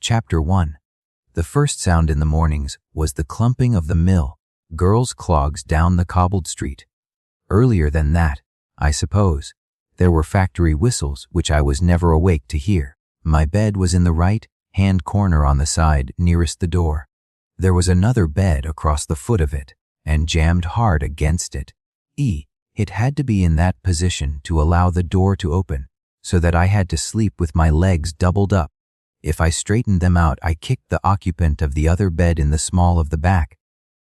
Chapter 1. The first sound in the mornings was the clumping of the mill, girls' clogs down the cobbled street. Earlier than that, I suppose, there were factory whistles which I was never awake to hear. My bed was in the right-hand corner on the side nearest the door. There was another bed across the foot of it, and jammed hard against it. It had to be in that position to allow the door to open, so that I had to sleep with my legs doubled up. If I straightened them out, I kicked the occupant of the other bed in the small of the back.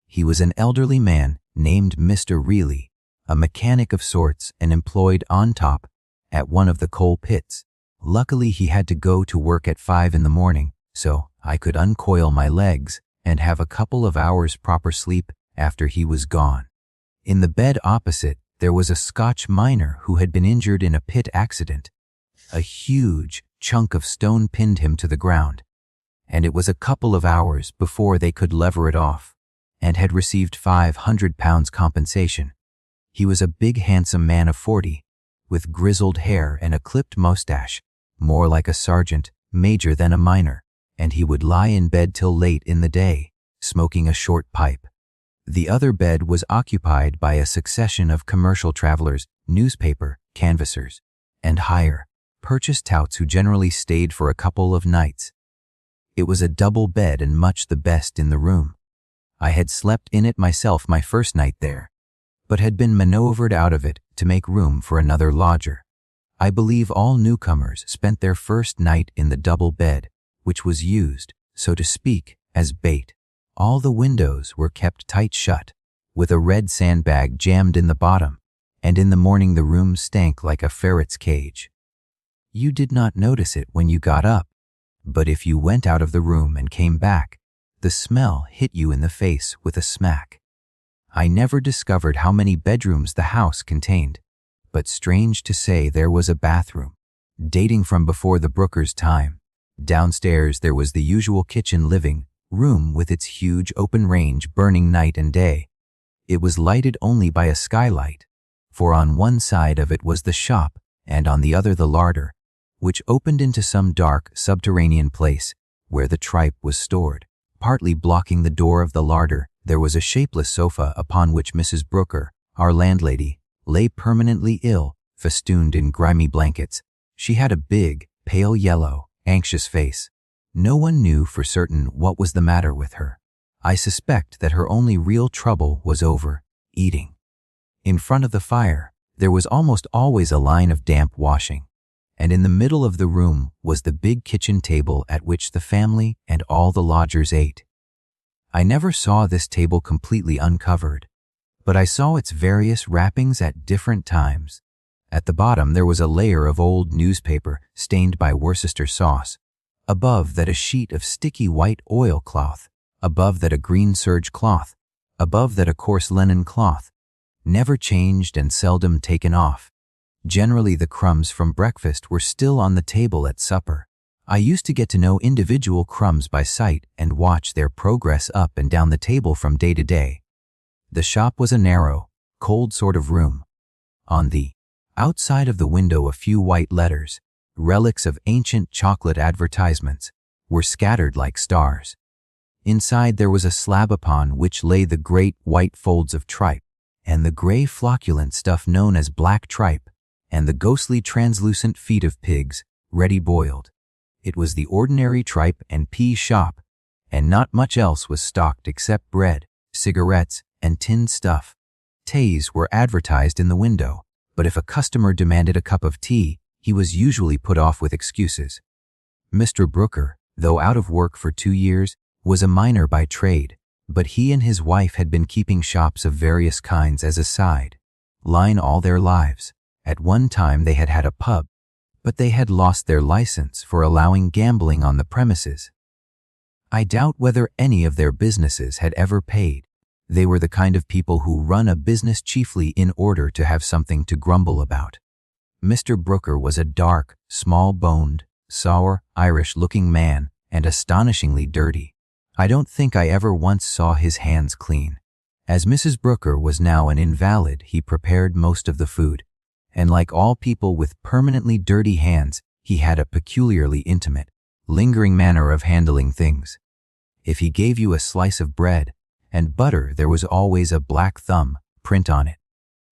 He was an elderly man named Mr. Reilly, a mechanic of sorts and employed on top at one of the coal pits. Luckily, he had to go to work at 5 in the morning, so I could uncoil my legs and have a couple of hours proper sleep after he was gone. In the bed opposite, there was a Scotch miner who had been injured in a pit accident. A huge chunk of stone pinned him to the ground, and it was a couple of hours before they could lever it off, and had received £500 compensation. He was a big, handsome man of 40, with grizzled hair and a clipped mustache, more like a sergeant major than a miner, and he would lie in bed till late in the day, smoking a short pipe. The other bed was occupied by a succession of commercial travelers, newspaper canvassers, and hire purchase touts who generally stayed for a couple of nights. It was a double bed and much the best in the room. I had slept in it myself my first night there, but had been maneuvered out of it to make room for another lodger. I believe all newcomers spent their first night in the double bed, which was used, so to speak, as bait. All the windows were kept tight shut, with a red sandbag jammed in the bottom, and in the morning the room stank like a ferret's cage. You did not notice it when you got up, but if you went out of the room and came back, the smell hit you in the face with a smack. I never discovered how many bedrooms the house contained, but strange to say there was a bathroom, dating from before the Brookers' time. Downstairs there was the usual kitchen living room with its huge open range burning night and day. It was lighted only by a skylight, for on one side of it was the shop and on the other the larder, which opened into some dark subterranean place where the tripe was stored. Partly blocking the door of the larder, there was a shapeless sofa upon which Mrs. Brooker, our landlady, lay permanently ill, festooned in grimy blankets. She had a big, pale yellow, anxious face. No one knew for certain what was the matter with her. I suspect that her only real trouble was over eating. In front of the fire, there was almost always a line of damp washing, and in the middle of the room was the big kitchen table at which the family and all the lodgers ate. I never saw this table completely uncovered, but I saw its various wrappings at different times. At the bottom there was a layer of old newspaper stained by Worcester sauce, above that a sheet of sticky white oilcloth, above that a green serge cloth, above that a coarse linen cloth, never changed and seldom taken off. Generally the crumbs from breakfast were still on the table at supper. I used to get to know individual crumbs by sight and watch their progress up and down the table from day to day. The shop was a narrow, cold sort of room. On the outside of the window a few white letters, relics of ancient chocolate advertisements, were scattered like stars. Inside there was a slab upon which lay the great white folds of tripe, and the gray flocculent stuff known as black tripe, and the ghostly translucent feet of pigs, ready boiled. It was the ordinary tripe and pea shop, and not much else was stocked except bread, cigarettes, and tinned stuff. Teas were advertised in the window, but if a customer demanded a cup of tea, he was usually put off with excuses. Mr. Brooker, though out of work for 2 years, was a miner by trade, but he and his wife had been keeping shops of various kinds as a side line all their lives. At one time they had had a pub, but they had lost their license for allowing gambling on the premises. I doubt whether any of their businesses had ever paid. They were the kind of people who run a business chiefly in order to have something to grumble about. Mr. Brooker was a dark, small-boned, sour, Irish-looking man and astonishingly dirty. I don't think I ever once saw his hands clean. As Mrs. Brooker was now an invalid, he prepared most of the food, and like all people with permanently dirty hands, he had a peculiarly intimate, lingering manner of handling things. If he gave you a slice of bread and butter, there was always a black thumb print on it.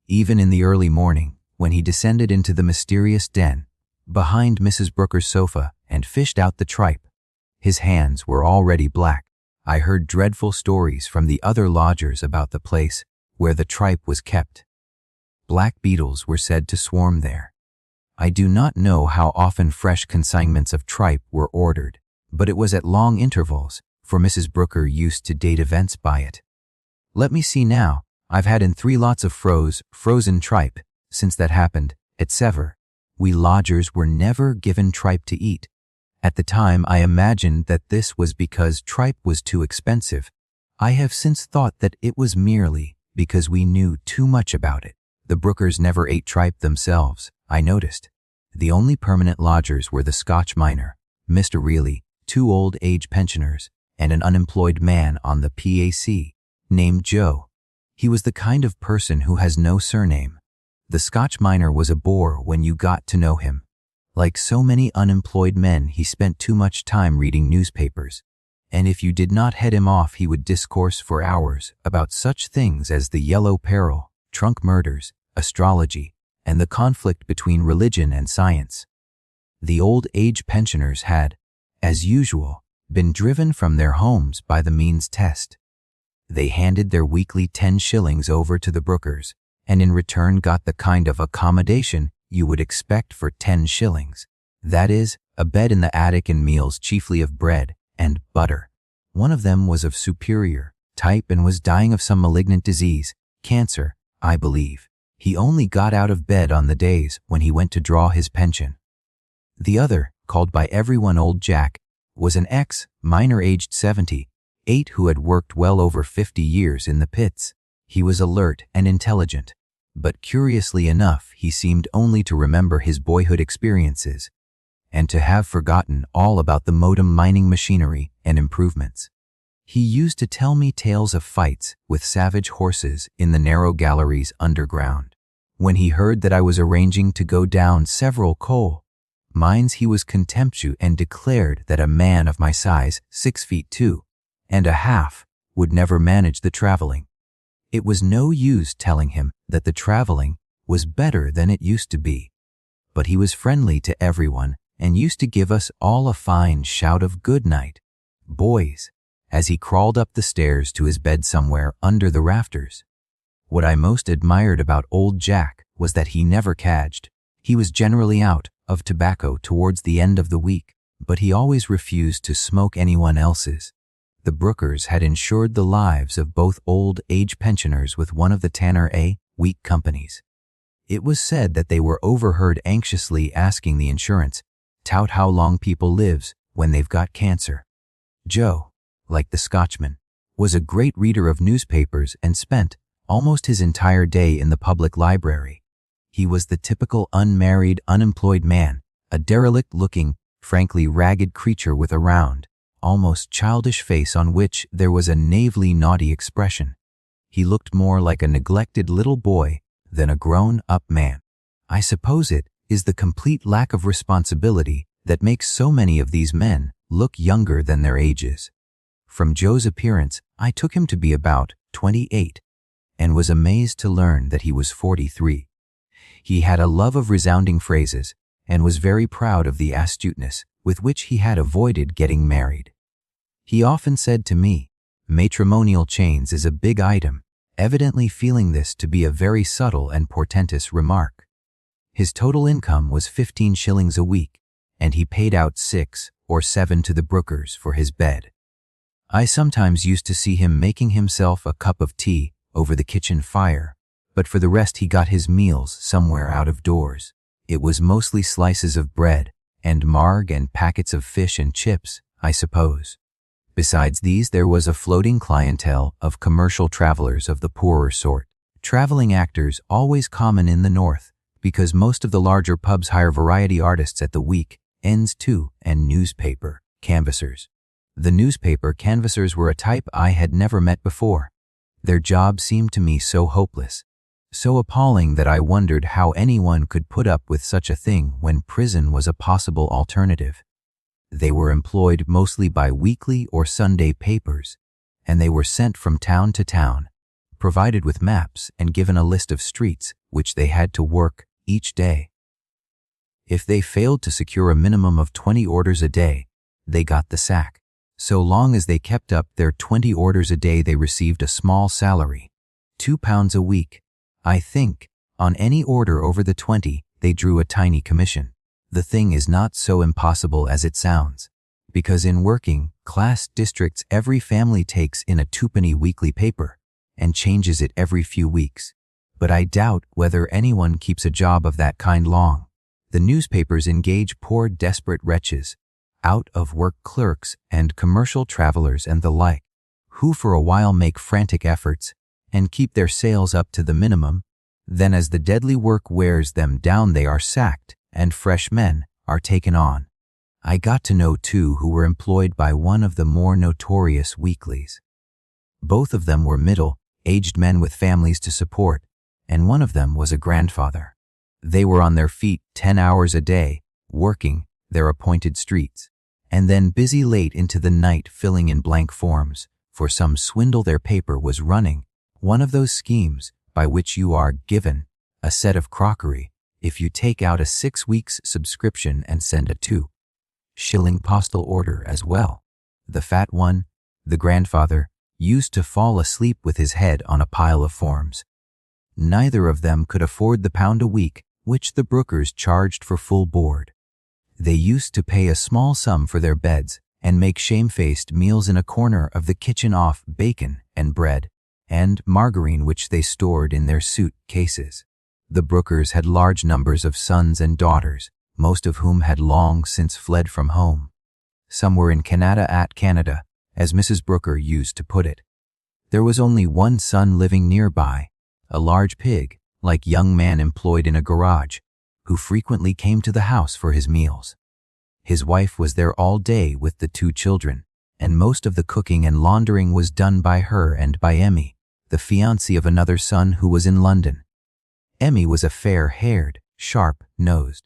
Even in the early morning, when he descended into the mysterious den behind Mrs. Brooker's sofa and fished out the tripe, his hands were already black. I heard dreadful stories from the other lodgers about the place where the tripe was kept. Black beetles were said to swarm there. I do not know how often fresh consignments of tripe were ordered, but it was at long intervals, for Mrs. Brooker used to date events by it. Let me see now, I've had in 3 lots of frozen tripe, since that happened, etc. We lodgers were never given tripe to eat. At the time I imagined that this was because tripe was too expensive. I have since thought that it was merely because we knew too much about it. The Brookers never ate tripe themselves, I noticed. The only permanent lodgers were the Scotch miner, Mr. Reilly, 2 old age pensioners, and an unemployed man on the PAC, named Joe. He was the kind of person who has no surname. The Scotch miner was a bore when you got to know him. Like so many unemployed men, he spent too much time reading newspapers, and if you did not head him off, he would discourse for hours about such things as the Yellow Peril, trunk murders, astrology, and the conflict between religion and science. The old age pensioners had, as usual, been driven from their homes by the means test. They handed their weekly 10 shillings over to the Brookers, and in return got the kind of accommodation you would expect for 10 shillings. That is, a bed in the attic and meals chiefly of bread and butter. One of them was of superior type and was dying of some malignant disease, cancer, I believe. He only got out of bed on the days when he went to draw his pension. The other, called by everyone Old Jack, was an ex-miner aged 78 who had worked well over 50 years in the pits. He was alert and intelligent, but curiously enough, he seemed only to remember his boyhood experiences and to have forgotten all about the modern mining machinery and improvements. He used to tell me tales of fights with savage horses in the narrow galleries underground. When he heard that I was arranging to go down several coal mines, he was contemptuous and declared that a man of my size, 6'2.5", would never manage the traveling. It was no use telling him that the traveling was better than it used to be, but he was friendly to everyone and used to give us all a fine shout of good night, boys, as he crawled up the stairs to his bed somewhere under the rafters. What I most admired about Old Jack was that he never cadged. He was generally out of tobacco towards the end of the week, but he always refused to smoke anyone else's. The Brookers had insured the lives of both old age pensioners with one of the Tanner A. Week companies. It was said that they were overheard anxiously asking the insurance tout how long people lives when they've got cancer. Joe, like the Scotchman, was a great reader of newspapers and spent almost his entire day in the public library. He was the typical unmarried, unemployed man, a derelict-looking, frankly ragged creature with a round, almost childish face on which there was a naively naughty expression. He looked more like a neglected little boy than a grown-up man. I suppose it is the complete lack of responsibility that makes so many of these men look younger than their ages. From Joe's appearance, I took him to be about 28, and was amazed to learn that he was 43. He had a love of resounding phrases, and was very proud of the astuteness with which he had avoided getting married. He often said to me, "Matrimonial chains is a big item," evidently feeling this to be a very subtle and portentous remark. His total income was 15 shillings a week, and he paid out 6 or 7 to the Brookers for his bed. I sometimes used to see him making himself a cup of tea over the kitchen fire, but for the rest he got his meals somewhere out of doors. It was mostly slices of bread and marg and packets of fish and chips, I suppose. Besides these, there was a floating clientele of commercial travelers of the poorer sort. Traveling actors, always common in the North, because most of the larger pubs hire variety artists at the week ends too, and newspaper canvassers. The newspaper canvassers were a type I had never met before. Their job seemed to me so hopeless, so appalling that I wondered how anyone could put up with such a thing when prison was a possible alternative. They were employed mostly by weekly or Sunday papers, and they were sent from town to town, provided with maps and given a list of streets which they had to work each day. If they failed to secure a minimum of 20 orders a day, they got the sack. So long as they kept up their 20 orders a day, they received a small salary, £2 a week. I think, on any order over the 20, they drew a tiny commission. The thing is not so impossible as it sounds, because in working class districts every family takes in a twopenny weekly paper and changes it every few weeks. But I doubt whether anyone keeps a job of that kind long. The newspapers engage poor desperate wretches, out-of-work clerks and commercial travelers and the like, who for a while make frantic efforts and keep their sales up to the minimum. Then as the deadly work wears them down, they are sacked and fresh men are taken on. I got to know two who were employed by one of the more notorious weeklies. Both of them were middle-aged men with families to support, and one of them was a grandfather. They were on their feet 10 hours a day, working their appointed streets, and then busy late into the night filling in blank forms for some swindle their paper was running, one of those schemes by which you are given a set of crockery if you take out a 6 weeks subscription and send a 2-shilling postal order as well. The fat one, the grandfather, used to fall asleep with his head on a pile of forms. Neither of them could afford the £1 a week which the Brookers charged for full board. They used to pay a small sum for their beds and make shamefaced meals in a corner of the kitchen off bacon and bread and margarine which they stored in their suit cases. The Brookers had large numbers of sons and daughters, most of whom had long since fled from home. Some were in Canada, as Mrs. Brooker used to put it. There was only one son living nearby, a large pig-like young man employed in a garage, who frequently came to the house for his meals. His wife was there all day with the 2 children, and most of the cooking and laundering was done by her and by Emmy, the fiancée of another son who was in London. Emmy was a fair-haired, sharp-nosed,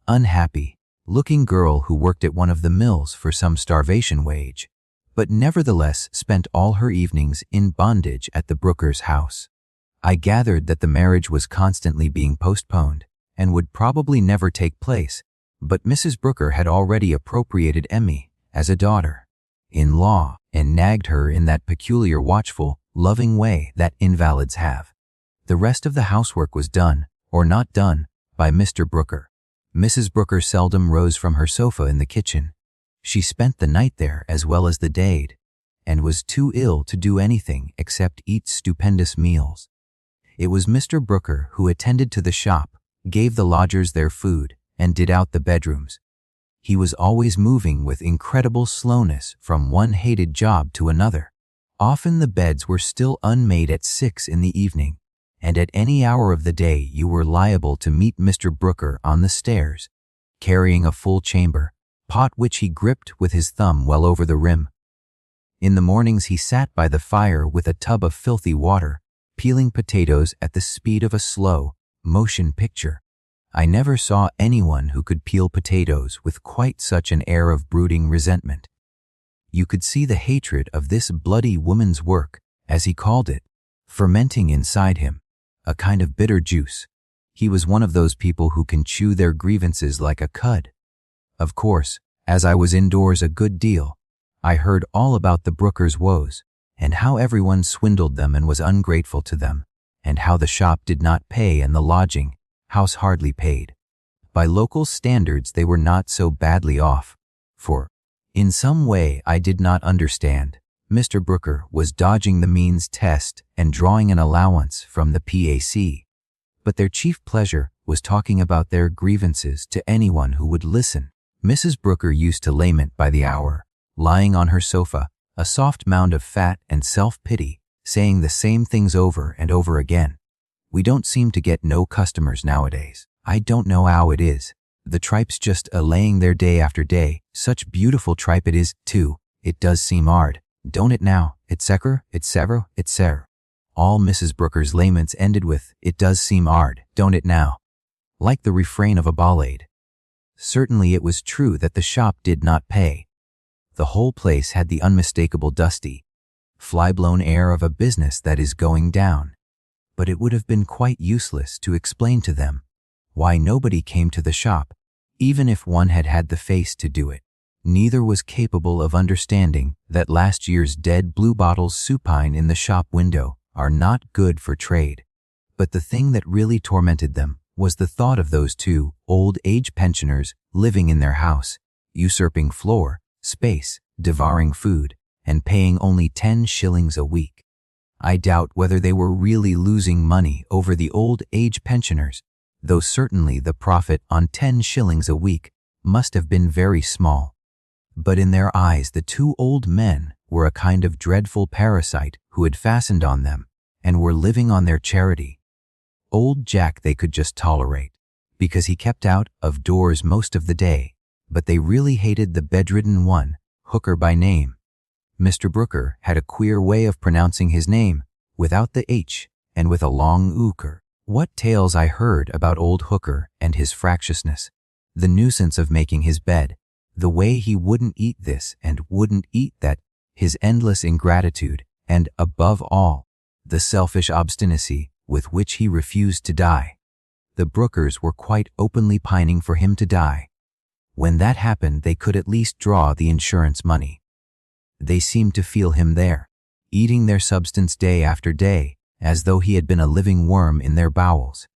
unhappy-looking girl who worked at one of the mills for some starvation wage, but nevertheless spent all her evenings in bondage at the Brookers' house. I gathered that the marriage was constantly being postponed and would probably never take place, but Mrs. Brooker had already appropriated Emmy as a daughter-in-law and nagged her in that peculiar watchful, loving way that invalids have. The rest of the housework was done, or not done, by Mr. Brooker. Mrs. Brooker seldom rose from her sofa in the kitchen. She spent the night there as well as the day, and was too ill to do anything except eat stupendous meals. It was Mr. Brooker who attended to the shop, gave the lodgers their food, and did out the bedrooms. He was always moving with incredible slowness from one hated job to another. Often the beds were still unmade at 6 in the evening, and at any hour of the day you were liable to meet Mr. Brooker on the stairs, carrying a full chamber pot which he gripped with his thumb well over the rim. In the mornings he sat by the fire with a tub of filthy water, peeling potatoes at the speed of a slow motion picture. I never saw anyone who could peel potatoes with quite such an air of brooding resentment. You could see the hatred of this bloody woman's work, as he called it, fermenting inside him, a kind of bitter juice. He was one of those people who can chew their grievances like a cud. Of course, as I was indoors a good deal, I heard all about the Brookers' woes, and how everyone swindled them and was ungrateful to them, and how the shop did not pay and the lodging house hardly paid. By local standards they were not so badly off, for, in some way I did not understand, Mr. Brooker was dodging the means test and drawing an allowance from the PAC. But their chief pleasure was talking about their grievances to anyone who would listen. Mrs. Brooker used to lament by the hour, lying on her sofa, a soft mound of fat and self-pity, saying the same things over and over again. We don't seem to get no customers nowadays. I don't know how it is. The tripe's just a-laying there day after day. Such beautiful tripe it is, too. It does seem hard, don't it now? Etc., etc., etc. All Mrs. Brooker's laments ended with, "It does seem hard, don't it now?" Like the refrain of a ballad. Certainly it was true that the shop did not pay. The whole place had the unmistakable dusty, fly-blown air of a business that is going down. But it would have been quite useless to explain to them why nobody came to the shop, even if one had had the face to do it. Neither was capable of understanding that last year's dead blue bottles supine in the shop window are not good for trade. But the thing that really tormented them was the thought of those two old age pensioners living in their house, usurping floor, space, devouring food, and paying only 10 shillings a week. I doubt whether they were really losing money over the old age pensioners, though certainly the profit on 10 shillings a week must have been very small. But in their eyes the two old men were a kind of dreadful parasite who had fastened on them and were living on their charity. Old Jack they could just tolerate, because he kept out of doors most of the day, but they really hated the bedridden one, Hooker by name. Mr. Brooker had a queer way of pronouncing his name, without the H and with a long ooker. What tales I heard about old Hooker and his fractiousness, the nuisance of making his bed, the way he wouldn't eat this and wouldn't eat that, his endless ingratitude, and, above all, the selfish obstinacy with which he refused to die. The Brookers were quite openly pining for him to die. When that happened, they could at least draw the insurance money. They seemed to feel him there, eating their substance day after day, as though he had been a living worm in their bowels.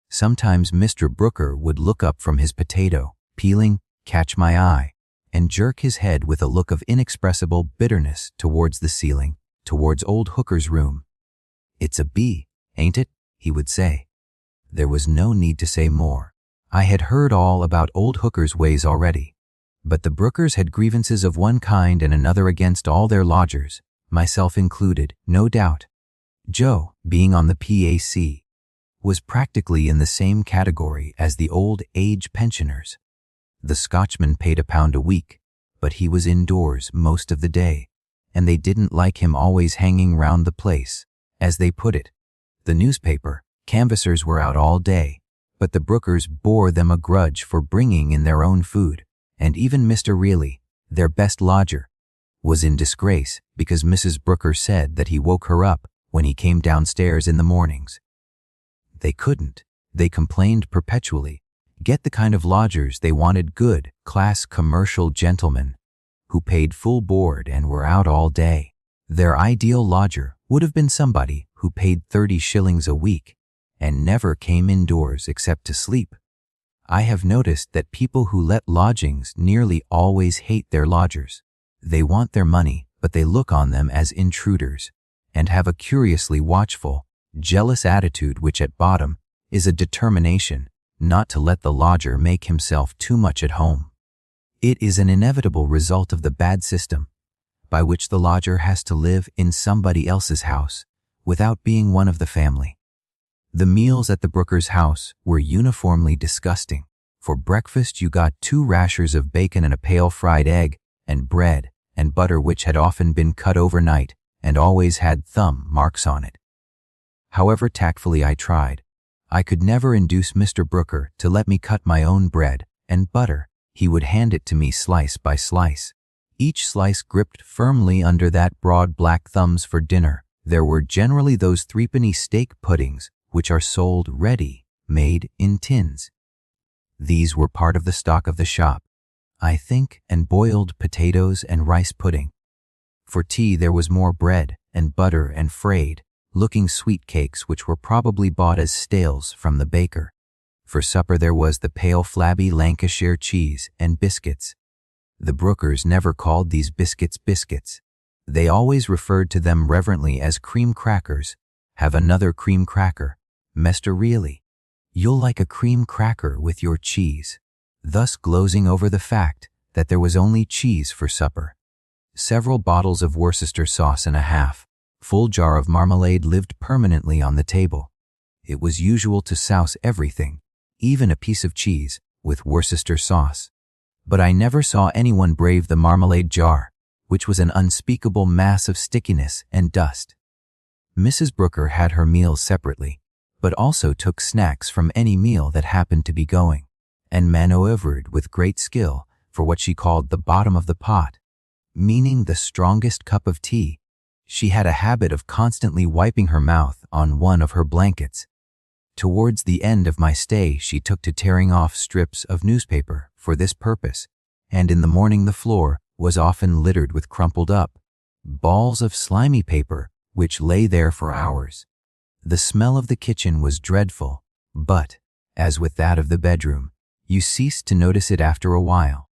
Sometimes Mr. Brooker would look up from his potato, peeling, catch my eye, and jerk his head with a look of inexpressible bitterness towards the ceiling, towards old Hooker's room. "It's a bee, ain't it?" he would say. There was no need to say more. I had heard all about old Hooker's ways already. But the Brookers had grievances of one kind and another against all their lodgers, myself included, no doubt. Joe, being on the PAC, was practically in the same category as the old age pensioners. The Scotchman paid £1 a week, but he was indoors most of the day, and they didn't like him always hanging round the place, as they put it. The newspaper canvassers were out all day, but the Brookers bore them a grudge for bringing in their own food, and even Mr. Reilly, their best lodger, was in disgrace because Mrs. Brooker said that he woke her up when he came downstairs in the mornings. They couldn't, they complained perpetually, get the kind of lodgers they wanted, good, class commercial gentlemen, who paid full board and were out all day. Their ideal lodger would have been somebody who paid 30 shillings a week and never came indoors except to sleep. I have noticed that people who let lodgings nearly always hate their lodgers. They want their money, but they look on them as intruders, and have a curiously watchful, jealous attitude which at bottom is a determination not to let the lodger make himself too much at home. It is an inevitable result of the bad system, by which the lodger has to live in somebody else's house without being one of the family. The meals at the Brookers' house were uniformly disgusting. For breakfast you got 2 rashers of bacon and a pale fried egg, and bread and butter which had often been cut overnight and always had thumb marks on it. However tactfully I tried, I could never induce Mr. Brooker to let me cut my own bread and butter. He would hand it to me slice by slice, each slice gripped firmly under that broad black thumbs. For dinner there were generally those 3-penny steak puddings which are sold ready, made in tins. These were part of the stock of the shop, I think, and boiled potatoes and rice pudding. For tea there was more bread and butter and frayed-looking sweet cakes which were probably bought as stales from the baker. For supper there was the pale flabby Lancashire cheese and biscuits. The Brookers never called these biscuits biscuits. They always referred to them reverently as cream crackers. "Have another cream cracker, Mr. Reilly. You'll like a cream cracker with your cheese," thus glozing over the fact that there was only cheese for supper. Several bottles of Worcester sauce and a half-full jar of marmalade lived permanently on the table. It was usual to souse everything, even a piece of cheese, with Worcester sauce. But I never saw anyone brave the marmalade jar, which was an unspeakable mass of stickiness and dust. Mrs. Brooker had her meals separately, but also took snacks from any meal that happened to be going. and maneuvered with great skill for what she called the bottom of the pot, meaning the strongest cup of tea. She had a habit of constantly wiping her mouth on one of her blankets. Towards the end of my stay, she took to tearing off strips of newspaper for this purpose, and in the morning the floor was often littered with crumpled up balls of slimy paper which lay there for hours. The smell of the kitchen was dreadful, but, as with that of the bedroom, you ceased to notice it after a while.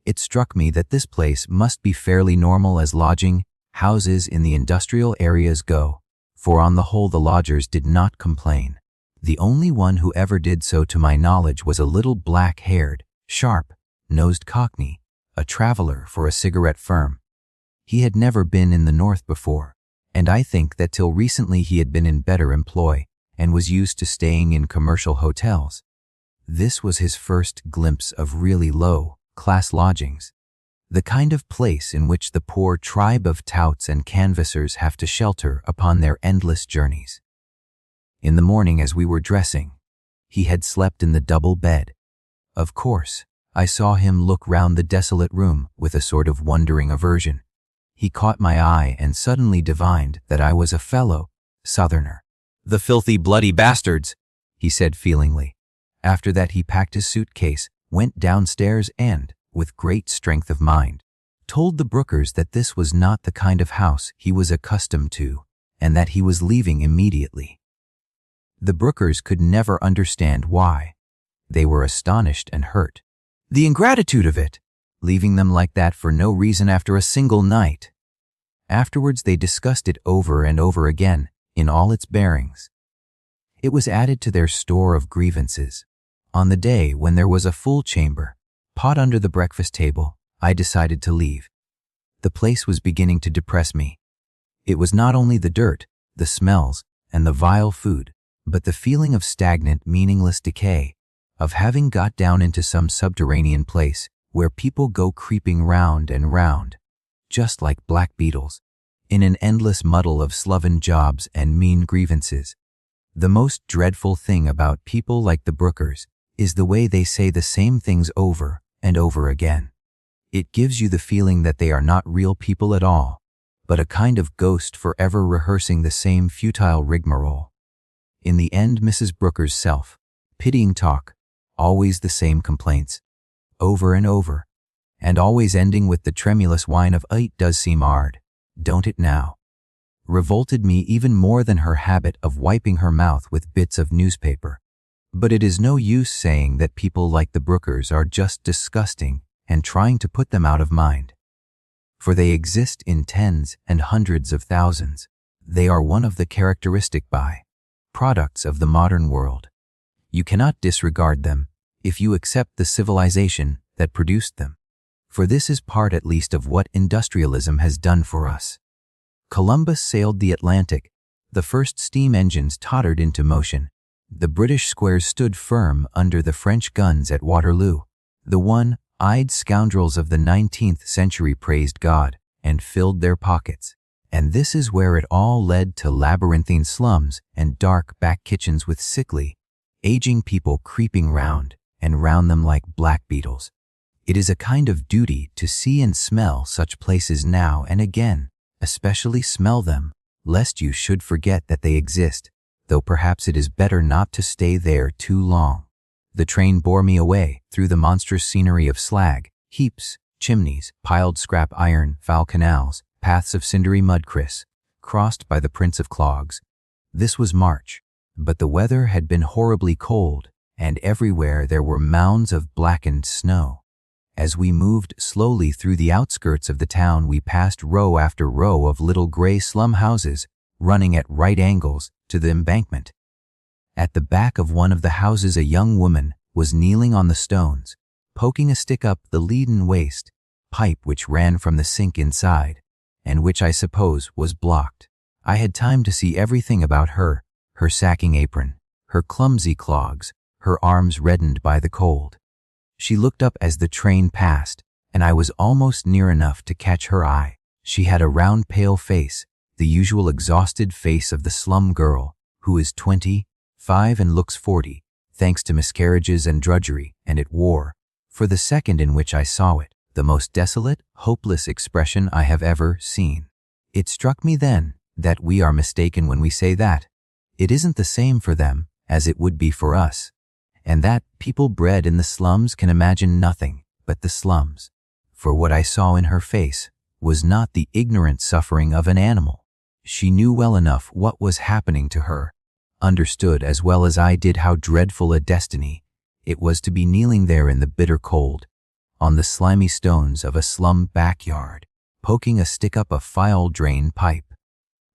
It struck me that this place must be fairly normal as lodging houses in the industrial areas go, for on the whole the lodgers did not complain. The only one who ever did so to my knowledge was a little black-haired, sharp-nosed cockney, a traveler for a cigarette firm. He had never been in the North before, and I think that till recently he had been in better employ and was used to staying in commercial hotels. This was his first glimpse of really low-class lodgings, the kind of place in which the poor tribe of touts and canvassers have to shelter upon their endless journeys. In the morning as we were dressing, he had slept in the double bed. Of course, I saw him look round the desolate room with a sort of wondering aversion. He caught my eye and suddenly divined that I was a fellow Southerner. "The filthy, bloody bastards," he said feelingly. After that he packed his suitcase, went downstairs and, with great strength of mind, told the Brookers that this was not the kind of house he was accustomed to, and that he was leaving immediately. The Brookers could never understand why. They were astonished and hurt. The ingratitude of it, leaving them like that for no reason after a single night. Afterwards they discussed it over and over again, in all its bearings. It was added to their store of grievances. On the day when there was a full chamber, pot under the breakfast table, I decided to leave. The place was beginning to depress me. It was not only the dirt, the smells, and the vile food, but the feeling of stagnant, meaningless decay, of having got down into some subterranean place where people go creeping round and round, just like black beetles, in an endless muddle of sloven jobs and mean grievances. The most dreadful thing about people like the Brookers is the way they say the same things over and over again. It gives you the feeling that they are not real people at all, but a kind of ghost forever rehearsing the same futile rigmarole. In the end, Mrs. Brooker's self-pitying talk, always the same complaints, over and over, and always ending with the tremulous whine of "It does seem hard, don't it now?" revolted me even more than her habit of wiping her mouth with bits of newspaper. But it is no use saying that people like the Brookers are just disgusting and trying to put them out of mind. For they exist in tens and hundreds of thousands. They are one of the characteristic products of the modern world. You cannot disregard them if you accept the civilization that produced them, for this is part at least of what industrialism has done for us. Columbus sailed the Atlantic, the first steam engines tottered into motion, the British squares stood firm under the French guns at Waterloo, the one-eyed scoundrels of the 19th century praised God and filled their pockets. And this is where it all led to labyrinthine slums and dark back kitchens with sickly, aging people creeping round and round them like black beetles. It is a kind of duty to see and smell such places now and again, especially smell them, lest you should forget that they exist, though perhaps it is better not to stay there too long. The train bore me away through the monstrous scenery of slag, heaps, chimneys, piled scrap iron, foul canals, paths of cindery mud-cris, crossed by the Prince of Clogs. This was March, but the weather had been horribly cold, and everywhere there were mounds of blackened snow. As we moved slowly through the outskirts of the town, we passed row after row of little gray slum houses running at right angles to the embankment. At the back of one of the houses a young woman was kneeling on the stones, poking a stick up the leaden waste pipe which ran from the sink inside, and which I suppose was blocked. I had time to see everything about her sacking apron, her clumsy clogs, her arms reddened by the cold. She looked up as the train passed, and I was almost near enough to catch her eye. She had a round, pale face, the usual exhausted face of the slum girl, who is 25 and looks 40, thanks to miscarriages and drudgery, and it wore, for the second in which I saw it, the most desolate, hopeless expression I have ever seen. It struck me then that we are mistaken when we say that it isn't the same for them as it would be for us, and that people bred in the slums can imagine nothing but the slums. For what I saw in her face was not the ignorant suffering of an animal. She knew well enough what was happening to her, understood as well as I did how dreadful a destiny it was to be kneeling there in the bitter cold, on the slimy stones of a slum backyard, poking a stick up a file drain pipe.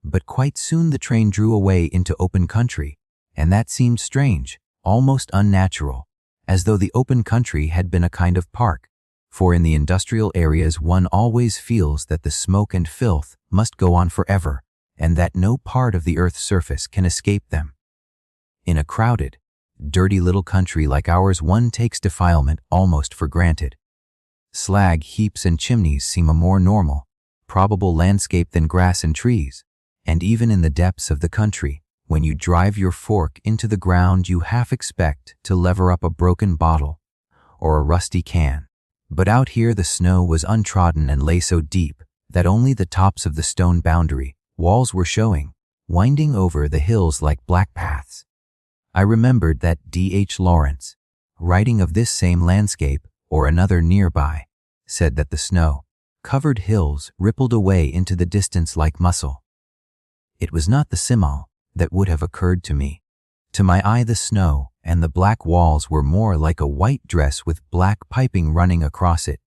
But quite soon the train drew away into open country, and that seemed strange, almost unnatural, as though the open country had been a kind of park, for in the industrial areas one always feels that the smoke and filth must go on forever, and that no part of the earth's surface can escape them. In a crowded, dirty little country like ours one takes defilement almost for granted. Slag heaps and chimneys seem a more normal, probable landscape than grass and trees, and even in the depths of the country, when you drive your fork into the ground you half expect to lever up a broken bottle or a rusty can. But out here the snow was untrodden and lay so deep that only the tops of the stone boundary walls were showing, winding over the hills like black paths. I remembered that D.H. Lawrence, writing of this same landscape or another nearby, said that the snow-covered hills rippled away into the distance like muscle. It was not the simile that would have occurred to me. To my eye the snow and the black walls were more like a white dress with black piping running across it.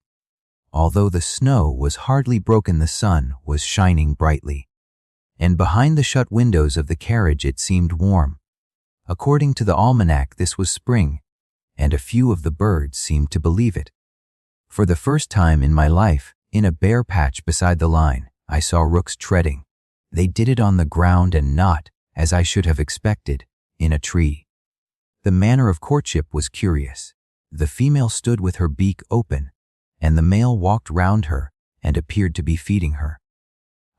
Although the snow was hardly broken, the sun was shining brightly, and behind the shut windows of the carriage it seemed warm. According to the almanac this was spring, and a few of the birds seemed to believe it. For the first time in my life, in a bare patch beside the line, I saw rooks treading. They did it on the ground and not, as I should have expected, in a tree. The manner of courtship was curious. The female stood with her beak open, and the male walked round her and appeared to be feeding her.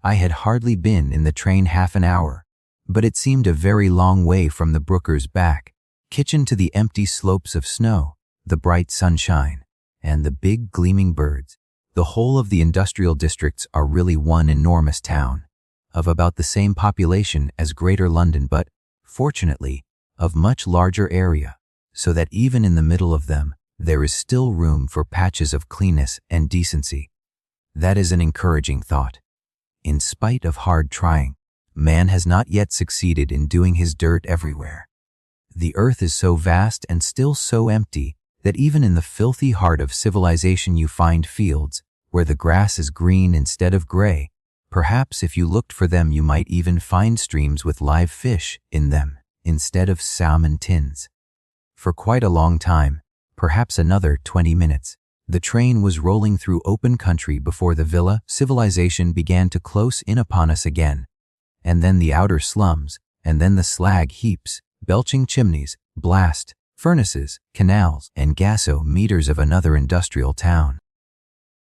I had hardly been in the train half an hour, but it seemed a very long way from the brooker's back kitchen to the empty slopes of snow, the bright sunshine, and the big gleaming birds. The whole of the industrial districts are really one enormous town, of about the same population as Greater London, but, fortunately, of much larger area, so that even in the middle of them, there is still room for patches of cleanness and decency. That is an encouraging thought. In spite of hard trying, man has not yet succeeded in doing his dirt everywhere. The earth is so vast and still so empty that even in the filthy heart of civilization you find fields where the grass is green instead of gray. Perhaps if you looked for them you might even find streams with live fish in them instead of salmon tins. For quite a long time, perhaps another 20 minutes, the train was rolling through open country before the villa civilization began to close in upon us again, and then the outer slums, and then the slag heaps, belching chimneys, blast furnaces, canals, and gasometers of another industrial town.